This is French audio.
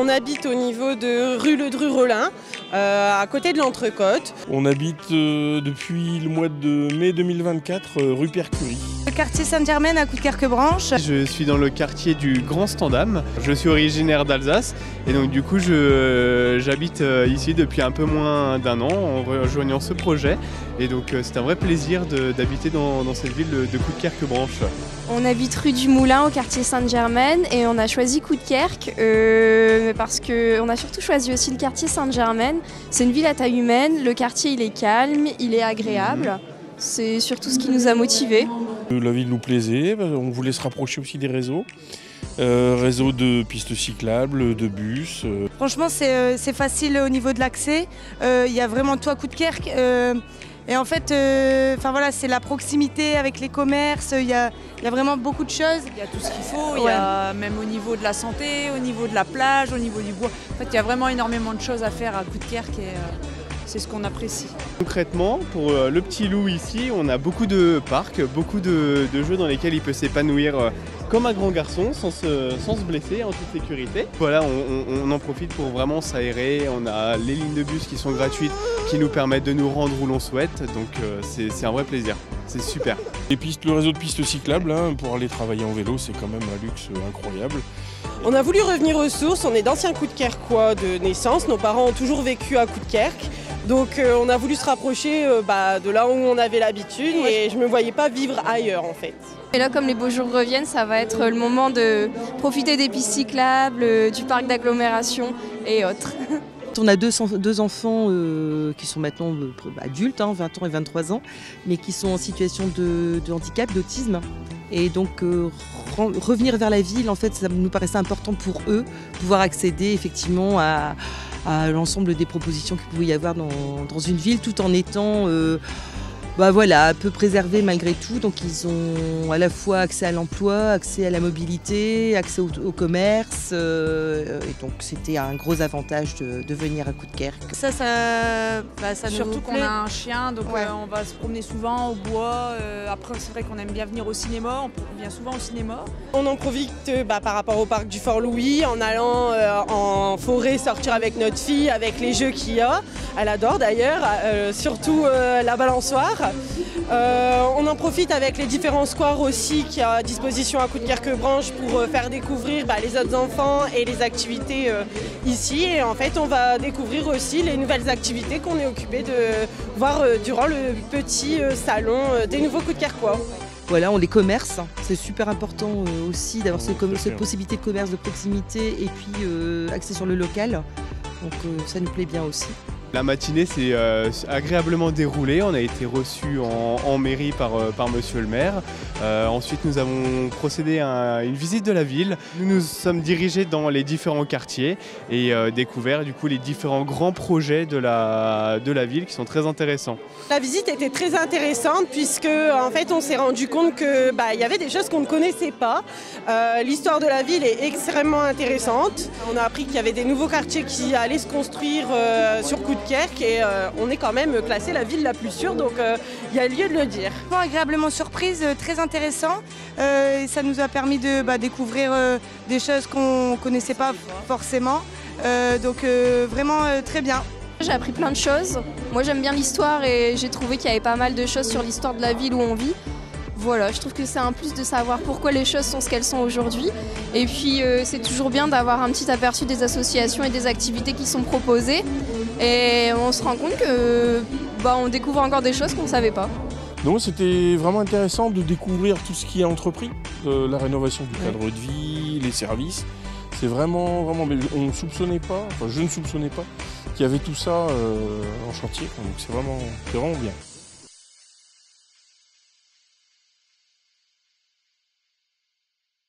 On habite au niveau de rue Le Dru-Rollin, à côté de l'Entrecote. On habite depuis le mois de mai 2024, rue Pierre Curie. Le quartier Sainte-Germaine à Coudekerque-Branche. Je suis dans le quartier du Grand Standam. Je suis originaire d'Alsace et donc du coup j'habite ici depuis un peu moins d'un an en rejoignant ce projet. Et donc c'est un vrai plaisir d'habiter dans cette ville de Coudekerque-Branche. On habite rue du Moulin au quartier Sainte-Germaine et on a choisi Coudekerque parce qu'on a surtout choisi aussi le quartier Sainte-Germaine. C'est une ville à taille humaine, le quartier il est calme, il est agréable. C'est surtout ce qui nous a motivés. La ville nous plaisait, on voulait se rapprocher aussi des réseaux. Réseau de pistes cyclables, de bus. Franchement c'est facile au niveau de l'accès. Il y a vraiment tout à Coudekerque. Et en fait, voilà, c'est la proximité avec les commerces, il y a vraiment beaucoup de choses. Il y a tout ce qu'il faut, il y a même au niveau de la santé, au niveau de la plage, au niveau du bois. En fait, il y a vraiment énormément de choses à faire à Coudekerque et c'est ce qu'on apprécie. Concrètement, pour le petit loup ici, on a beaucoup de parcs, beaucoup de jeux dans lesquels il peut s'épanouir comme un grand garçon sans se blesser en toute sécurité. Voilà, on en profite pour vraiment s'aérer. On a les lignes de bus qui sont gratuites, qui nous permettent de nous rendre où l'on souhaite. Donc c'est un vrai plaisir, c'est super. Le réseau de pistes cyclables, pour aller travailler en vélo, c'est quand même un luxe incroyable. On a voulu revenir aux sources, on est d'anciens Coudekerquois de naissance, nos parents ont toujours vécu à Coudekerque. Donc on a voulu se rapprocher de là où on avait l'habitude et je ne me voyais pas vivre ailleurs en fait. Et là, comme les beaux jours reviennent, ça va être le moment de profiter des pistes cyclables, du parc d'agglomération et autres. On a deux enfants qui sont maintenant adultes, 20 ans et 23 ans, mais qui sont en situation de handicap, d'autisme. Et donc revenir vers la ville, en fait, ça nous paraissait important pour eux, pouvoir accéder effectivement à l'ensemble des propositions qu'il pouvait y avoir dans une ville, tout en étant un peu préservés malgré tout. Donc ils ont à la fois accès à l'emploi, accès à la mobilité, accès au commerce. Et donc c'était un gros avantage de venir à Coudekerque. Ça nous surtout qu'on plaît. a un chien, donc on va se promener souvent au bois. Après c'est vrai qu'on aime bien venir au cinéma, on vient souvent au cinéma. On en profite par rapport au parc du Fort Louis, en allant en forêt sortir avec notre fille, avec les jeux qu'il y a. Elle adore d'ailleurs, surtout la balançoire. On en profite avec les différents squares aussi qu'il y a à disposition à Coudekerque-Branche pour faire découvrir les autres enfants et les activités ici. Et en fait, on va découvrir aussi les nouvelles activités qu'on est occupé de voir durant le petit salon des nouveaux Coudekerquois. Voilà, on les commerce, c'est super important aussi d'avoir cette possibilité de commerce de proximité et puis axé sur le local. Donc ça nous plaît bien aussi. La matinée s'est agréablement déroulée, on a été reçus en mairie par monsieur le maire. Ensuite nous avons procédé à une visite de la ville. Nous nous sommes dirigés dans les différents quartiers et découvert du coup les différents grands projets de la ville qui sont très intéressants. La visite était très intéressante puisque en fait on s'est rendu compte que y avait des choses qu'on ne connaissait pas. L'histoire de la ville est extrêmement intéressante. On a appris qu'il y avait des nouveaux quartiers qui allaient se construire sur Coudekerque et on est quand même classé la ville la plus sûre, donc il y a lieu de le dire. Agréablement surprise, très intéressant. Ça nous a permis de découvrir des choses qu'on ne connaissait pas forcément. Donc vraiment très bien. J'ai appris plein de choses. Moi j'aime bien l'histoire et j'ai trouvé qu'il y avait pas mal de choses sur l'histoire de la ville où on vit. Voilà, je trouve que c'est un plus de savoir pourquoi les choses sont ce qu'elles sont aujourd'hui. Et puis c'est toujours bien d'avoir un petit aperçu des associations et des activités qui sont proposées. Et on se rend compte que on découvre encore des choses qu'on ne savait pas. Donc c'était vraiment intéressant de découvrir tout ce qui est entrepris, la rénovation du cadre de vie, les services. C'est vraiment, mais on ne soupçonnait pas, je ne soupçonnais pas qu'il y avait tout ça en chantier. Donc c'est vraiment bien.